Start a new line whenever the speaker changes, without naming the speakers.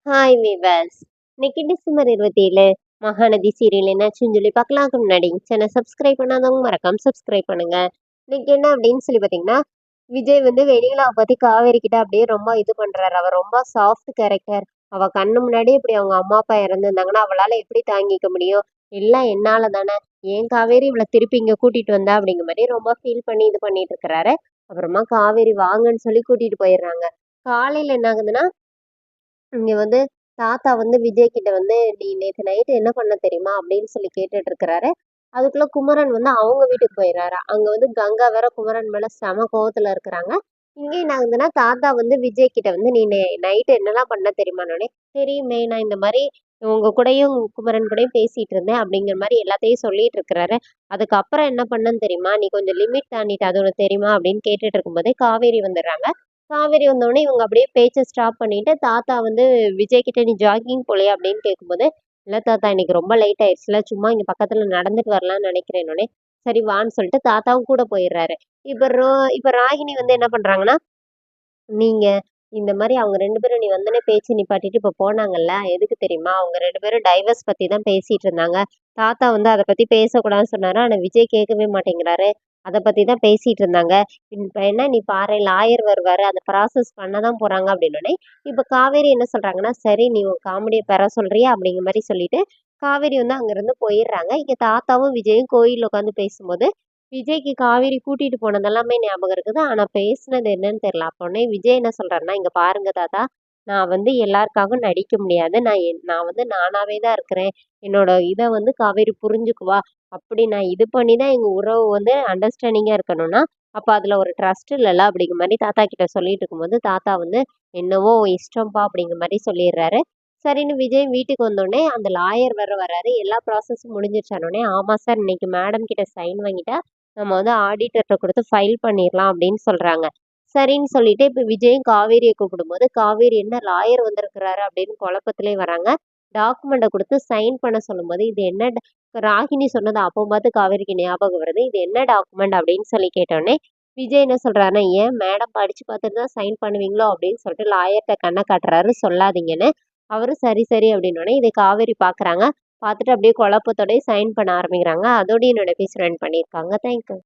Hi viewers. இன்னைக்கு December 27 Mahanadhi serial என்னாச்சுன்னு சொல்லி பார்க்கலாம்க்கு முன்னாடி சேனல் சப்ஸ்கிரைப் பண்ணாதவங்க மறக்காம சப்ஸ்கிரைப் பண்ணுங்க. இன்னைக்கு என்ன அப்படின்னு சொல்லி பார்த்தீங்கன்னா, விஜய் வந்து வெண்ணிலாவை பத்தி காவேரி கிட்ட அப்படியே ரொம்ப இது பண்றாரு. அவ ரொம்ப சாஃப்ட் கேரக்டர். அவ கண்ணு முன்னாடி இப்படி அவங்க அம்மா அப்பா இறந்துருந்தாங்கன்னா அவளால எப்படி தாங்கிக்க முடியும்? எல்லாம் என்னால தானே. ஏன் காவேரி இவளை திருப்பி இங்க கூட்டிட்டு வந்தா அப்படிங்கிற மாதிரி ரொம்ப ஃபீல் பண்ணி இது பண்ணிட்டு இருக்கிறாரு. அப்புறமா காவேரி வாங்கன்னு சொல்லி கூட்டிட்டு போயிடுறாங்க. காலையில என்ன ஆகுதுன்னா, இங்க வந்து தாத்தா வந்து விஜய் கிட்ட வந்து, "நீ நேத்து நைட்டு என்ன பண்ண தெரியுமா?" அப்படின்னு சொல்லி கேட்டுட்டு இருக்கிறாரு. அதுக்குள்ள குமரன் வந்து அவங்க வீட்டுக்கு போயிடுறாரு. அங்க வந்து கங்கா வேற குமரன் மேல செம கோவத்துல இருக்கிறாங்க. இங்க என்ன ஆகுதுன்னா, தாத்தா வந்து விஜய் கிட்ட வந்து, "நீ நைட்டு என்னலாம் பண்ண தெரியுமான்னோனே," "தெரியுமே, நான் இந்த மாரி உங்க கூடயும் குமரன் கூடயும் பேசிட்டு இருந்தேன்." அப்படிங்கிற மாரி எல்லாத்தையும் சொல்லிட்டு இருக்கிறாரு. அதுக்கப்புறம் என்ன பண்ணேன்னு தெரியுமா? "நீ கொஞ்சம் லிமிட் தாண்டிட்ட. அது உனக்கு தெரியுமா?" அப்படின்னு கேட்டுட்டு இருக்கும்போதே காவேரி வந்துடுறாங்க. காவேரி வந்தோடனே இவங்க அப்படியே பேச்ச ஸ்டாப் பண்ணிட்டு, தாத்தா வந்து விஜய் கிட்ட, "நீ ஜாகிங் போலையா?" அப்படின்னு கேட்கும்போது, "இல்ல தாத்தா, இன்னைக்கு ரொம்ப லேட் ஆயிடுச்சுல, சும்மா இங்க பக்கத்துல நடந்துட்டு வரலாம்னு நினைக்கிறேன்னோனே," சரி வான்னு சொல்லிட்டு தாத்தாவும் கூட போயிடுறாரு. இப்ப ராகினி வந்து என்ன பண்றாங்கன்னா, நீங்க இந்த மாரி அவங்க 2 பேரும் நீ வந்தோனே பேச்சு நிப்பாட்டிட்டு இப்ப போனாங்கல்ல, எதுக்கு தெரியுமா? அவங்க 2 பேரும் டைவர்ஸ் பத்தி தான் பேசிட்டு இருந்தாங்க. தாத்தா வந்து அத பத்தி பேசக்கூடாதுன்னு சொன்னாரு. ஆனா விஜய் கேட்கவே மாட்டேங்கிறாரு. அத பத்தி தான் பேசிட்டு இருந்தாங்க. இப்ப என்ன நீ பாரேன், லாயர் வருவாரு. அத ப்ராசஸ் பண்ண தான் போறாங்க அப்படின்னோனே, இப்ப காவேரி என்ன சொல்றாங்கன்னா, சரி நீ உன் காமெடிய பெற சொல்றியா? அப்படிங்கிற மாரி சொல்லிட்டு, காவேரி வந்து அங்கிருந்து போயிடுறாங்க. இங்க தாத்தாவும் விஜயும் கோயில்ல உட்காந்து பேசும்போது, விஜய்க்கு காவேரி கூட்டிட்டு போனது எல்லாமே ஞாபகம் இருக்குது. ஆனா பேசுனது என்னன்னு தெரியல. அப்ப உடனே விஜய் என்ன சொல்றாருன்னா, "இங்க பாருங்க தாத்தா, நான் வந்து எல்லாருக்காகவும் நடிக்க முடியாது. நான் வந்து நானாவே தான் இருக்கிறேன். என்னோட இத வந்து காவேரி புரிஞ்சுக்குவா. அப்படி நான் இது பண்ணி தான் எங்க உறவு வந்து அண்டர்ஸ்டாண்டிங்கா இருக்கணும்னா, அப்ப அதுல ஒரு ட்ரஸ்ட் இல்லல்ல." அப்படிங்கிற மாரி தாத்தா கிட்ட சொல்லிட்டு இருக்கும்போது, தாத்தா வந்து, "என்னவோ உன் இஷ்டம்ப்பா." அப்படிங்கிற மாரி சொல்லிடுறாரு. சரின்னு விஜய் வீட்டுக்கு வந்தோனே, அந்த லாயர் வேற வராரு. எல்லா ப்ராசஸும் முடிஞ்சிருச்சான்னோனே, "ஆமா சார், இன்னைக்கு மேடம் கிட்ட சைன் வாங்கிட்டா நம்ம வந்து ஆடிட்டர்ட்ட குடுத்து ஃபைல் பண்ணிரலாம்." அப்படின்னு சொல்றாங்க. சரின்னு சொல்லிட்டு இப்ப விஜயும் காவேரிய கூப்பிடும்போது, காவேரி என்ன லாயர் வந்திருக்கிறாரு அப்படின்னு குழப்பத்திலே வராங்க. டாக்குமெண்ட்ட குடுத்து சைன் பண்ண சொல்லும்போது, இது என்ன ராகினி சொன்னது அப்போ பார்த்து காவேரிக்கு ஞாபகம் வருது. இது என்ன டாக்குமெண்ட் அப்படின்னு சொல்லி கேட்டோனே, விஜய் என்ன சொல்றாருன்னா, "ஏன் மேடம் படிச்சு பார்த்துட்டு தான் சைன் பண்ணுவீங்களோ?" அப்படின்னு சொல்லிட்டு லாயர்ட்ட கண்ண காட்டுறாரு சொல்லாதீங்கன்னு. அவரும் சரி, சரி அப்படின்னோனே, இத காவேரி பார்க்குறாங்க. பார்த்துட்டு அப்படியே குழப்பத்தோடயே சைன் பண்ண ஆரம்பிக்கிறாங்க. அதோடயே என்னோட எபிசோட் எண்ட் பண்ணியிருக்காங்க. Thank you.